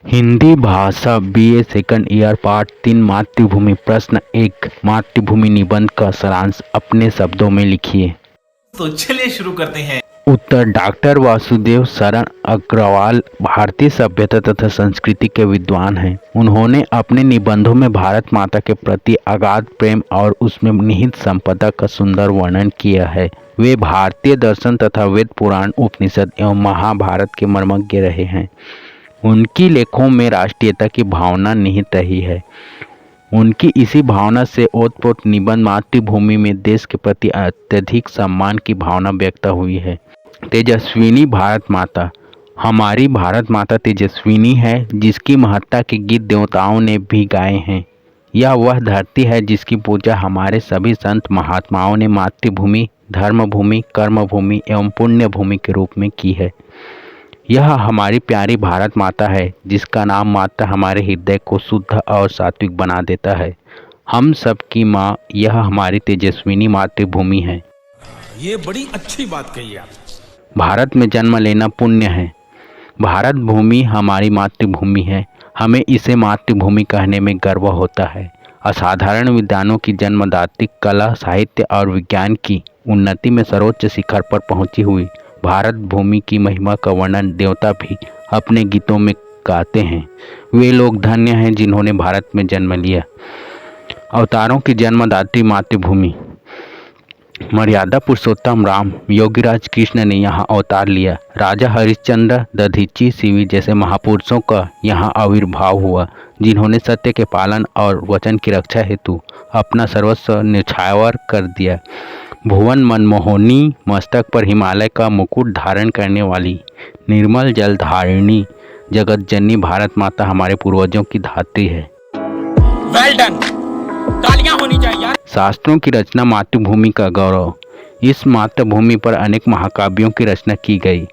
हिंदी भाषा BA second year part 3 मातृभूमि प्रश्न 1 मातृभूमि निबंध का सारांश अपने शब्दों में लिखिए। तो चलिए शुरू करते हैं। उत्तर डॉक्टर वासुदेव शरण अग्रवाल भारतीय सभ्यता तथा संस्कृति के विद्वान हैं। उन्होंने अपने निबंधों में भारत माता के प्रति अगाध प्रेम और उसमें निहित संपदा का सुंदर वर्णन किया है। वे भारतीय दर्शन तथा वेद पुराण उपनिषद एवं महाभारत के मर्मज्ञ रहे हैं। उनकी लेखों में राष्ट्रीयता की भावना निहित रही है। उनकी इसी भावना से ओतप्रोत निबंध मातृभूमि में देश के प्रति अत्यधिक सम्मान की भावना व्यक्त हुई है। तेजस्विनी भारत माता। हमारी भारत माता तेजस्विनी है, जिसकी महत्ता के गीत देवताओं ने भी गाए हैं। यह वह धरती है जिसकी पूजा हमारे सभी संत महात्माओं ने मातृभूमि, धर्मभूमि, कर्मभूमि एवं पुण्य भूमि के रूप में की है। यह हमारी प्यारी भारत माता है, जिसका नाम माता हमारे हृदय को शुद्ध और सात्विक बना देता है। हम सब की माँ यह हमारी तेजस्विनी मातृभूमि है। ये बड़ी अच्छी बात कही आप। भारत में जन्म लेना पुण्य है। भारत भूमि हमारी मातृभूमि है। हमें इसे मातृभूमि कहने में गर्व होता है। असाधारण विद्वानों की जन्मदात्री, कला, साहित्य और विज्ञान की उन्नति में सर्वोच्च शिखर पर पहुंची हुई भारत भूमि की महिमा का वर्णन देवता भी अपने गीतों में गाते हैं। वे लोग धन्य हैं जिन्होंने भारत में जन्म लिया। अवतारों की जन्मदात्री मातृभूमि। मर्यादा पुरुषोत्तम राम, योगीराज कृष्ण ने यहाँ अवतार लिया। राजा हरिश्चंद्र, दधीची, शिवी जैसे महापुरुषों का यहाँ आविर्भाव हुआ, जिन्होंने सत्य के पालन और वचन की रक्षा हेतु अपना सर्वस्व न्यौछावर कर दिया। भुवन मनमोहिनी, मस्तक पर हिमालय का मुकुट धारण करने वाली निर्मल जलधारिणी जगत जननी भारत माता हमारे पूर्वजों की धात्री है। वेल डन, तालियां होनी चाहिए। शास्त्रों की रचना मातृभूमि का गौरव। इस मातृभूमि पर अनेक महाकाव्यों की रचना की गई,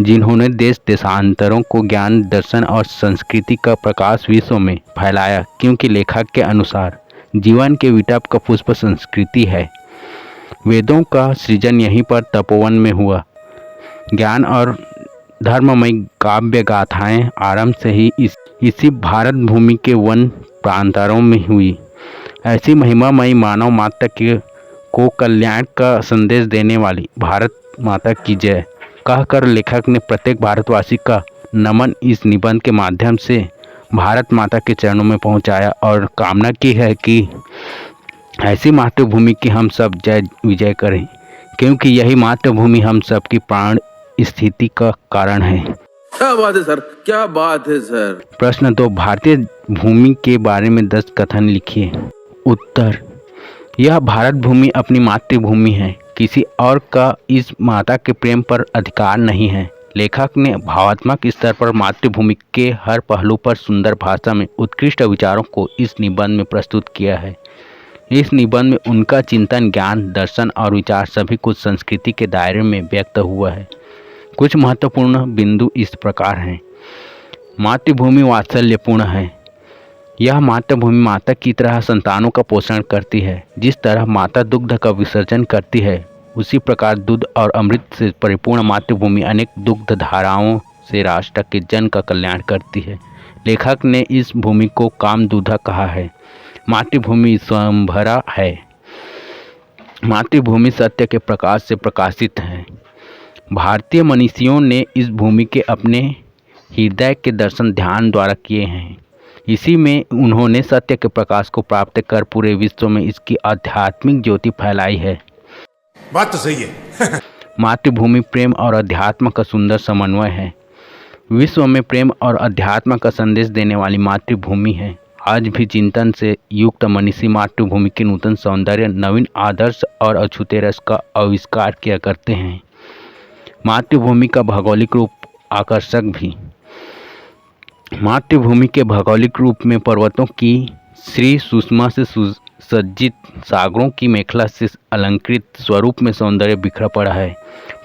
जिन्होंने देश देशांतरों को ज्ञान, दर्शन और संस्कृति का प्रकाश विश्व में फैलाया। क्योंकि लेखक के अनुसार जीवन के विटप का पुष्प संस्कृति है। वेदों का सृजन यहीं पर तपोवन में हुआ। ज्ञान और धर्ममय काव्य गाथाएं आरंभ से ही इसी भारत भूमि के वन प्रांतारों में हुई। ऐसी महिमामयी मानव माता को कल्याण का संदेश देने वाली भारत माता की जय कहकर लेखक ने प्रत्येक भारतवासी का नमन इस निबंध के माध्यम से भारत माता के चरणों में पहुंचाया और कामना की है कि ऐसी मातृभूमि की हम सब जय विजय करें, क्योंकि यही मातृभूमि हम सब की प्राण स्थिति का कारण है। क्या बात है सर, क्या बात है सर। प्रश्न 2 भारतीय भूमि के बारे में 10 कथन लिखिए। उत्तर, यह भारत भूमि अपनी मातृभूमि है। किसी और का इस माता के प्रेम पर अधिकार नहीं है। लेखक ने भावात्मक स्तर पर मातृभूमि के हर पहलू पर सुंदर भाषा में उत्कृष्ट विचारों को इस निबंध में प्रस्तुत किया है। इस निबंध में उनका चिंतन, ज्ञान, दर्शन और विचार सभी कुछ संस्कृति के दायरे में व्यक्त हुआ है। कुछ महत्वपूर्ण बिंदु इस प्रकार हैं। मातृभूमि वात्सल्यपूर्ण है। यह मातृभूमि माता की तरह संतानों का पोषण करती है। जिस तरह माता दुग्ध का विसर्जन करती है, उसी प्रकार दूध और अमृत से परिपूर्ण मातृभूमि अनेक दुग्ध धाराओं से राष्ट्र के जन का कल्याण करती है। लेखक ने इस भूमि को कामदूधा कहा है। मातृभूमि स्वयंभरा है। मातृभूमि सत्य के प्रकाश से प्रकाशित है। भारतीय मनीषियों ने इस भूमि के अपने हृदय के दर्शन ध्यान द्वारा किए हैं। इसी में उन्होंने सत्य के प्रकाश को प्राप्त कर पूरे विश्व में इसकी आध्यात्मिक ज्योति फैलाई है। बात तो सही है। मातृभूमि प्रेम और अध्यात्म का सुंदर समन्वय है। विश्व में प्रेम और अध्यात्म का संदेश देने वाली मातृभूमि है। आज भी चिंतन से युक्त मनीषी मातृभूमि के नूतन सौंदर्य, नवीन आदर्श और अछूते रस का आविष्कार किया करते हैं। मातृभूमि का भौगोलिक रूप आकर्षक भी। मातृभूमि के भौगोलिक रूप में पर्वतों की श्री सुषमा से सुसज्जित, सागरों की मेखला से अलंकृत स्वरूप में सौंदर्य बिखरा पड़ा है।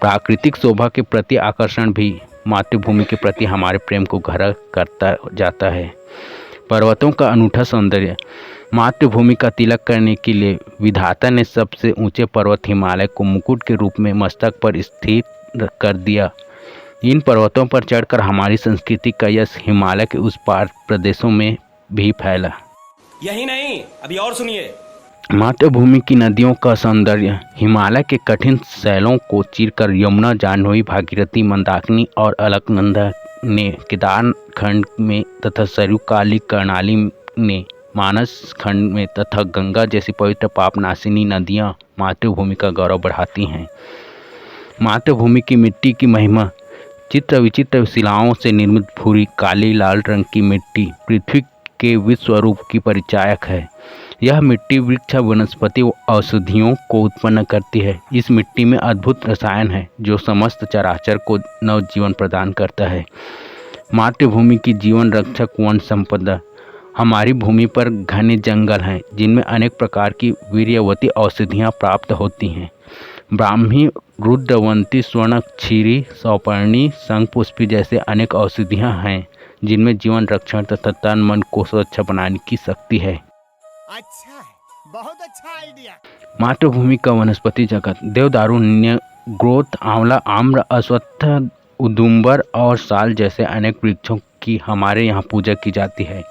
प्राकृतिक शोभा के प्रति आकर्षण भी मातृभूमि के प्रति हमारे प्रेम को गहरा करता जाता है। पर्वतों का अनूठा सौंदर्य। मातृभूमि का तिलक करने के लिए विधाता ने सबसे ऊंचे पर्वत हिमालय को मुकुट के रूप में मस्तक पर स्थिर कर दिया। इन पर्वतों पर चढ़कर हमारी संस्कृति का यश हिमालय के उस पार प्रदेशों में भी फैला। यही नहीं, अभी और सुनिए। मातृभूमि की नदियों का सौंदर्य हिमालय के कठिन शैलों को चीरकर यमुना, जाह्नवी, भागीरथी, मंदाकिनी और अलकनंदा ने केदार खंड में तथा सरयू, काली, कर्णाली ने मानस खंड में तथा गंगा जैसी पवित्र पापनाशिनी नदियां मातृभूमि का गौरव बढ़ाती हैं। मातृभूमि की मिट्टी की महिमा। चित्र विचित्र शिलाओं से निर्मित भूरी, काली, लाल रंग की मिट्टी पृथ्वी के विश्वरूप की परिचायक है। यह मिट्टी वृक्ष, वनस्पति व औषधियों को उत्पन्न करती है। इस मिट्टी में अद्भुत रसायन है जो समस्त चराचर को नवजीवन प्रदान करता है। मातृभूमि की जीवन रक्षक वन संपदा। हमारी भूमि पर घने जंगल हैं जिनमें अनेक प्रकार की वीर्यवती औषधियाँ प्राप्त होती हैं। ब्राह्मी, रुद्रवंती, स्वर्णक्षीरी, सौपर्णी, शंखपुष्पी जैसे अनेक औषधियाँ हैं जिनमें जीवन रक्षण तथा तन मन को स्वच्छ बनाने की शक्ति है। अच्छा है, बहुत अच्छा आइडिया। मातृभूमि का वनस्पति जगत। देवदारू, ग्रोथ, आंवला, आम्र, अश्वत्थ, उदुम्बर और साल जैसे अनेक वृक्षों की हमारे यहाँ पूजा की जाती है।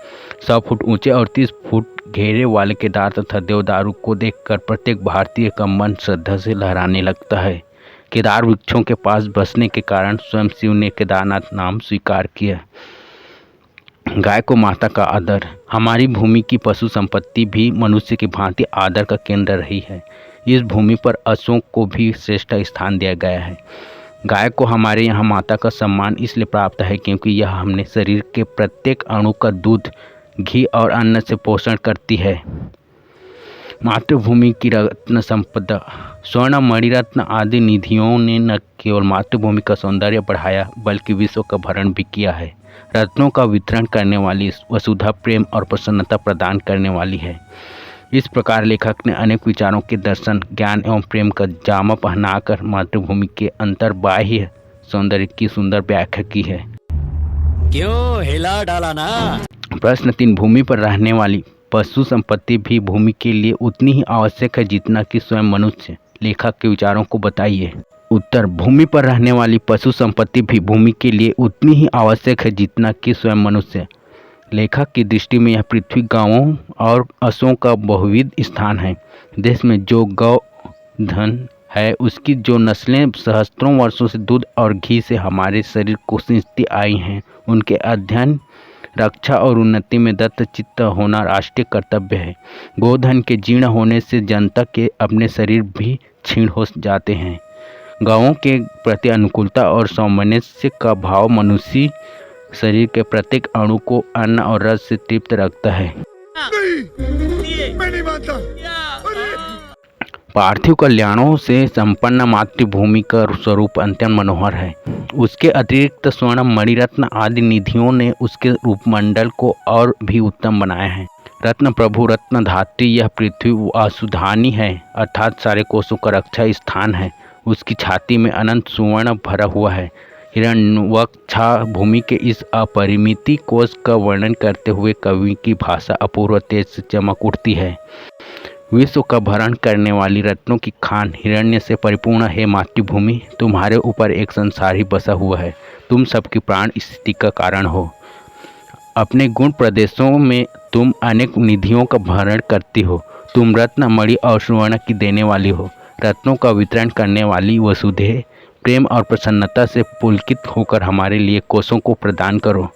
100 फुट ऊंचे और 30 फुट घेरे वाले केदार तथा देवदारू को देखकर प्रत्येक भारतीय का मन श्रद्धा से लहराने लगता है। केदार वृक्षों के पास बसने के कारण स्वयं शिव ने केदारनाथ नाम स्वीकार किया। गाय को माता का आदर। हमारी भूमि की पशु संपत्ति भी मनुष्य की भांति आदर का केंद्र रही है। इस भूमि पर अश्वों को भी श्रेष्ठ स्थान दिया गया है। गाय को हमारे यहाँ माता का सम्मान इसलिए प्राप्त है क्योंकि यह हमने शरीर के प्रत्येक अणु का दूध, घी और अन्न से पोषण करती है। मातृभूमि की रत्न संपदा। स्वर्ण, मणिरत्न आदि निधियों ने न केवल मातृभूमि का सौंदर्य बढ़ाया बल्कि विश्व का भरण भी किया है। रत्नों का वितरण करने वाली वसुधा प्रेम और प्रसन्नता प्रदान करने वाली है। इस प्रकार लेखक ने अनेक विचारों के दर्शन, ज्ञान एवं प्रेम का जामा पहनाकर मातृभूमि के अंतर्बाह्य सौंदर्य की सुंदर व्याख्या की है। क्यों हिला डाला ना? प्रश्न 3। भूमि पर रहने वाली पशु संपत्ति भी भूमि के लिए उतनी ही आवश्यक है जितना कि स्वयं मनुष्य। लेखक के विचारों को बताइए। उत्तर। भूमि पर रहने वाली पशु संपत्ति भी भूमि के लिए उतनी ही आवश्यक है जितना कि स्वयं मनुष्य। लेखक की दृष्टि में यह पृथ्वी गांवों और अश्वों का बहुविध स्थान है। देश में जो गौ धन है उसकी जो नस्लें सहस्त्रों वर्षों से दूध और घी से हमारे शरीर को सिंचती आई हैं, उनके अध्ययन, रक्षा और उन्नति में दत्तचित्त होना राष्ट्रीय कर्तव्य है। गोधन के जीर्ण होने से जनता के अपने शरीर भी क्षीण हो जाते हैं। गौओं के प्रति अनुकूलता और सामंजस्य का भाव मनुष्य शरीर के प्रत्येक अणु को अन्न और रस से तृप्त रखता है। मैं नहीं मानता। पार्थिव कल्याणों से संपन्न मातृभूमि का स्वरूप अत्यंत मनोहर है। उसके अतिरिक्त स्वर्ण, मणिरत्न आदि निधियों ने उसके रूपमंडल को और भी उत्तम बनाया है। रत्न प्रभु, रत्न धात्री, यह पृथ्वी वासुधानी है अर्थात सारे कोषों का रक्षा स्थान है। उसकी छाती में अनंत सुवर्ण भरा हुआ है। हिरण्यवक्षा भूमि के इस अपरिमित कोष का वर्णन करते हुए कवि की भाषा अपूर्व तेज से चमक उठती है। विश्व का भरण करने वाली रत्नों की खान हिरण्य से परिपूर्ण है मातृभूमि। तुम्हारे ऊपर एक संसार ही बसा हुआ है। तुम सबकी प्राण स्थिति का कारण हो। अपने गुण प्रदेशों में तुम अनेक निधियों का भरण करती हो। तुम रत्न, मणि और सुवर्ण की देने वाली हो। रत्नों का वितरण करने वाली वसुधे, प्रेम और प्रसन्नता से पुलकित होकर हमारे लिए कोषों को प्रदान करो।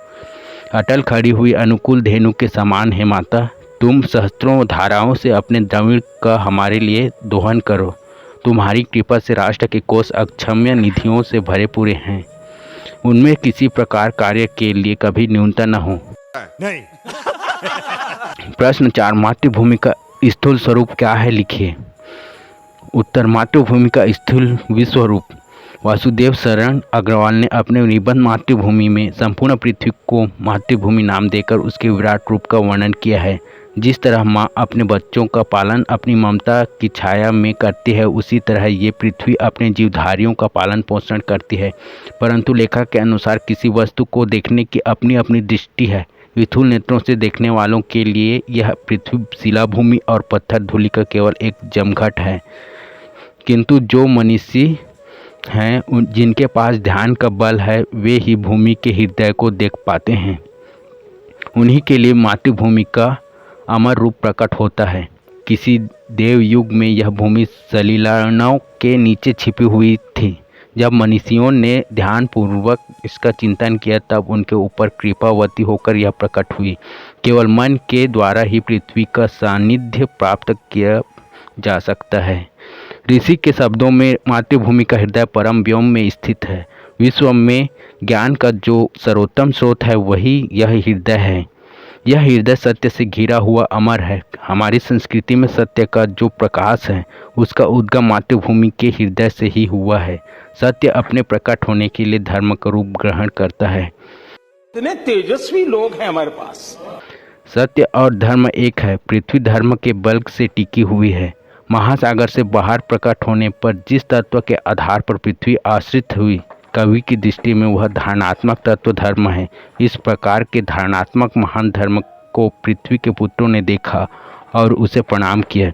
अटल खड़ी हुई अनुकूल धेनु के समान है माता। तुम सहस्त्रों धाराओं से अपने द्रविण का हमारे लिए दोहन करो। तुम्हारी कृपा से राष्ट्र के कोष अक्षम्य निधियों से भरे पूरे हैं। उनमें किसी प्रकार कार्य के लिए कभी न्यूनता न हो। नहीं। प्रश्न 4। मातृभूमि का स्थूल स्वरूप क्या है, लिखिए। उत्तर। मातृभूमि का स्थूल विश्वरूप। वासुदेव शरण अग्रवाल ने अपने निबंध मातृभूमि में संपूर्ण पृथ्वी को मातृभूमि नाम देकर उसके विराट रूप का वर्णन किया है। जिस तरह माँ अपने बच्चों का पालन अपनी ममता की छाया में करती है, उसी तरह ये पृथ्वी अपने जीवधारियों का पालन पोषण करती है। परंतु लेखक के अनुसार किसी वस्तु को देखने की अपनी अपनी दृष्टि है। विथुल नेत्रों से देखने वालों के लिए यह पृथ्वी शिलाभूमि और पत्थर धूलि का केवल एक जमघट है, किंतु जो मनीषी हैं जिनके पास ध्यान का बल है वे ही भूमि के हृदय को देख पाते हैं। उन्हीं के लिए मातृभूमि का अमर रूप प्रकट होता है। किसी देव युग में यह भूमि सलीलाओं के नीचे छिपी हुई थी। जब मनीषियों ने ध्यानपूर्वक इसका चिंतन किया तब उनके ऊपर कृपावती होकर यह प्रकट हुई। केवल मन के द्वारा ही पृथ्वी का सानिध्य प्राप्त किया जा सकता है। ऋषि के शब्दों में मातृभूमि का हृदय परम व्योम में स्थित है। विश्व में ज्ञान का जो सर्वोत्तम स्रोत है वही यह हृदय है। यह हृदय सत्य से घिरा हुआ अमर है। हमारी संस्कृति में सत्य का जो प्रकाश है उसका उद्गम मातृभूमि के हृदय से ही हुआ है। सत्य अपने प्रकट होने के लिए धर्म का रूप ग्रहण करता है। इतने तेजस्वी लोग हैं हमारे पास। सत्य और धर्म एक है। पृथ्वी धर्म के बल से टिकी हुई है। महासागर से बाहर प्रकट होने पर जिस तत्व के आधार पर पृथ्वी आश्रित हुई, कवि की दृष्टि में वह धारणात्मक तत्व धर्म है। इस प्रकार के धारणात्मक महान धर्म को पृथ्वी के पुत्रों ने देखा और उसे प्रणाम किया।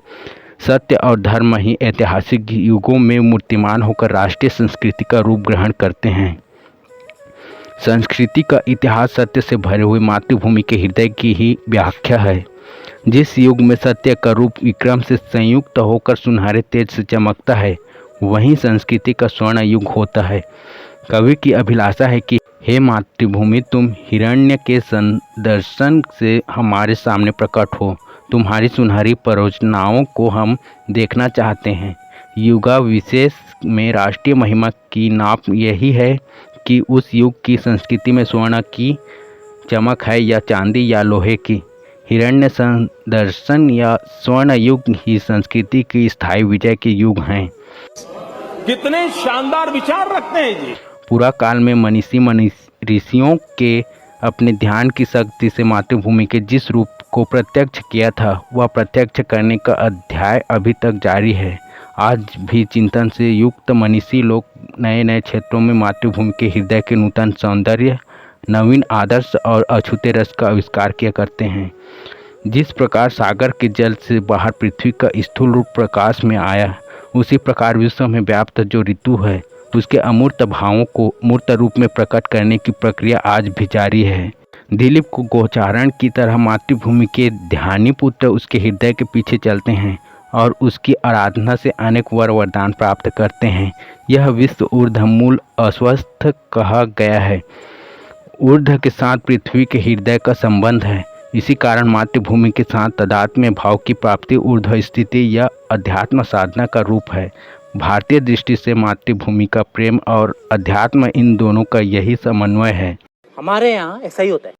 सत्य और धर्म ही ऐतिहासिक युगों में मूर्तिमान होकर राष्ट्रीय संस्कृति का रूप ग्रहण करते हैं। संस्कृति का इतिहास सत्य से भरे हुए मातृभूमि के हृदय की ही व्याख्या है। जिस युग में सत्य का रूप विक्रम से संयुक्त होकर सुनहरे तेज से चमकता है वहीं संस्कृति का स्वर्ण युग होता है। कवि की अभिलाषा है कि हे मातृभूमि, तुम हिरण्य के संदर्शन से हमारे सामने प्रकट हो। तुम्हारी सुनहरी परियोजनाओं को हम देखना चाहते हैं। युगा विशेष में राष्ट्रीय महिमा की नाप यही है कि उस युग की संस्कृति में स्वर्ण की चमक है या चांदी या लोहे की। हिरण्य संदर्शन या स्वर्ण युग ही संस्कृति की स्थायी विजय के युग हैं। कितने शानदार विचार रखते हैं जी। पूरा काल में मनीषी ऋषियों के अपने ध्यान की शक्ति से मातृभूमि के जिस रूप को प्रत्यक्ष किया था वह प्रत्यक्ष करने का अध्याय अभी तक जारी है। आज भी चिंतन से युक्त मनीषी लोग नए नए क्षेत्रों में मातृभूमि के हृदय के नूतन सौंदर्य, नवीन आदर्श और अछूते रस का आविष्कार किया करते हैं। जिस प्रकार सागर के जल से बाहर पृथ्वी का स्थूल रूप प्रकाश में आया, उसी प्रकार विश्व में व्याप्त जो ऋतु है उसके अमूर्त भावों को मूर्त रूप में प्रकट करने की प्रक्रिया आज भी जारी है। दिलीप को गोचारण की तरह मातृभूमि के ध्यानी पुत्र उसके हृदय के पीछे चलते हैं और उसकी आराधना से अनेक वरदान प्राप्त करते हैं। यह विश्व ऊर्ध्वमूल अस्वस्थ कहा गया है। ऊर्ध्व के साथ पृथ्वी के हृदय का संबंध है। इसी कारण मातृभूमि के साथ तादात्म्य भाव की प्राप्ति ऊर्ध्व स्थिति या अध्यात्म साधना का रूप है। भारतीय दृष्टि से मातृभूमि का प्रेम और अध्यात्म इन दोनों का यही समन्वय है। हमारे यहाँ ऐसा ही होता है।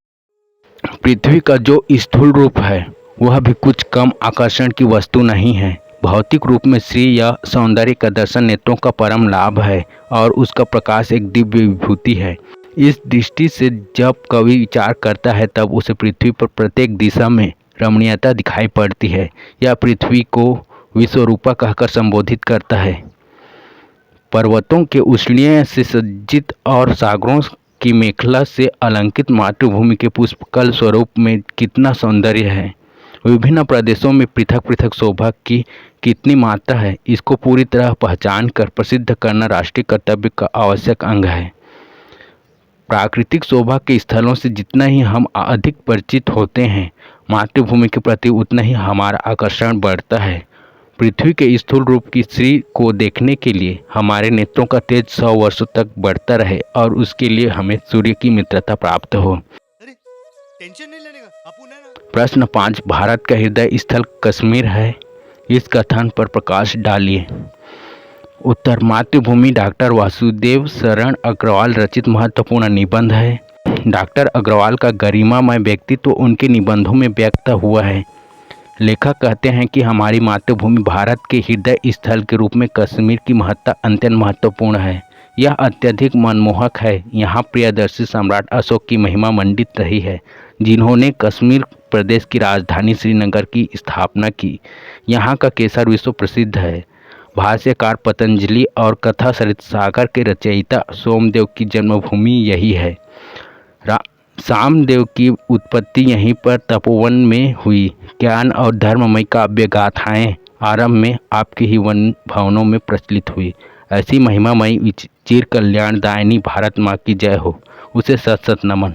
पृथ्वी का जो स्थूल रूप है वह भी कुछ कम आकर्षण की वस्तु नहीं है। भौतिक रूप में श्री या सौंदर्य का दर्शन नेत्रों का परम लाभ है और उसका प्रकाश एक दिव्य विभूति है। इस दृष्टि से जब कवि विचार करता है तब उसे पृथ्वी पर प्रत्येक दिशा में रमणीयता दिखाई पड़ती है। यह पृथ्वी को विश्वरूपा कहकर संबोधित करता है। पर्वतों के उष्णीय से सज्जित और सागरों की मेखला से अलंकित मातृभूमि के पुष्पकल स्वरूप में कितना सौंदर्य है। विभिन्न प्रदेशों में पृथक पृथक शोभा की कितनी मात्रा है। इसको पूरी तरह पहचान कर प्रसिद्ध करना राष्ट्रीय कर्तव्य का आवश्यक अंग है। प्राकृतिक शोभा के स्थलों से जितना ही हम अधिक परिचित होते हैं मातृभूमि के प्रति उतना ही हमारा आकर्षण बढ़ता है। पृथ्वी के स्थूल रूप की श्री को देखने के लिए हमारे नेत्रों का तेज 100 वर्षों तक बढ़ता रहे और उसके लिए हमें सूर्य की मित्रता प्राप्त हो। टेंशन नहीं लेने का, अपुन है ना। प्रश्न 5, भारत का हृदय स्थल कश्मीर है, इस कथन पर प्रकाश डालिए। उत्तर, मातृभूमि डॉक्टर वासुदेव शरण अग्रवाल रचित महत्वपूर्ण निबंध है। डॉक्टर अग्रवाल का गरिमामय व्यक्तित्व उनके निबंधों में व्यक्त हुआ है। लेखक कहते हैं कि हमारी मातृभूमि भारत के हृदय स्थल के रूप में कश्मीर की महत्ता अत्यंत महत्वपूर्ण है। यह अत्यधिक मनमोहक है। यहाँ प्रियदर्शी सम्राट अशोक की महिमा मंडित रही है, जिन्होंने कश्मीर प्रदेश की राजधानी श्रीनगर की स्थापना की। यहाँ का केसर विश्व प्रसिद्ध है। भाष्यकार पतंजलि और कथा सरित सागर के रचयिता सोमदेव की जन्मभूमि यही है। सामदेव की उत्पत्ति यहीं पर तपोवन में हुई। ज्ञान और धर्ममय काव्य गाथाएँ आरंभ में आपके ही वन भवनों में प्रचलित हुई। ऐसी महिमामयी चिर कल्याणदायिनी भारत माँ की जय हो, उसे सत सत नमन।